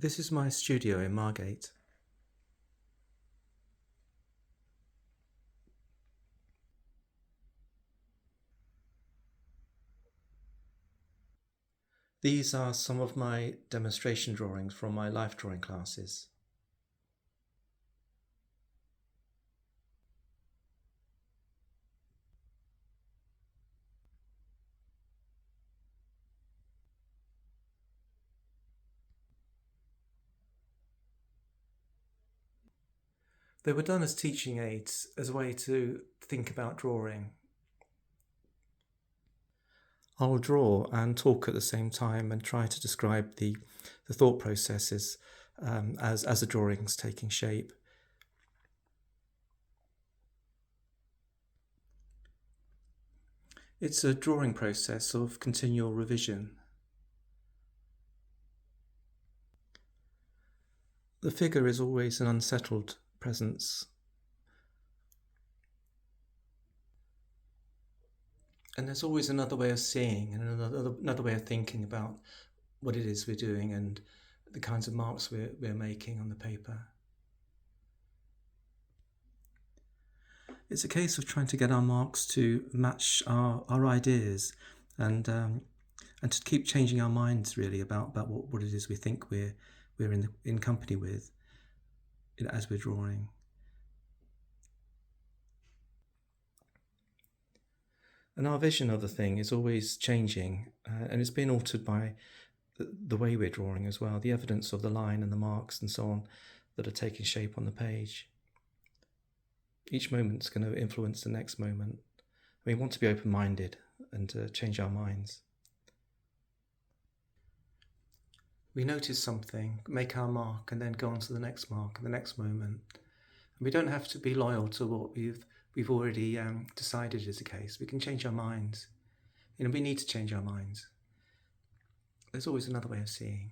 This is my studio in Margate. These are some of my demonstration drawings from my life drawing classes. They were done as teaching aids, as a way to think about drawing. I'll draw and talk at the same time and try to describe the thought processes as the drawing's taking shape. It's a drawing process of continual revision. The figure is always an unsettled presence. And there's always another way of seeing and another way of thinking about what it is we're doing and the kinds of marks we're making on the paper. It's a case of trying to get our marks to match our ideas and to keep changing our minds really about what it is we think we're in company with, as we're drawing. And our vision of the thing is always changing, and it's been altered by the way we're drawing as well, the evidence of the line and the marks and so on that are taking shape on the page. Each moment's going to influence the next moment. We want to be open-minded and change our minds. We notice something, make our mark, and then go on to the next mark and the next moment. And we don't have to be loyal to what we've already decided is the case. We can change our minds. We need to change our minds. There's always another way of seeing.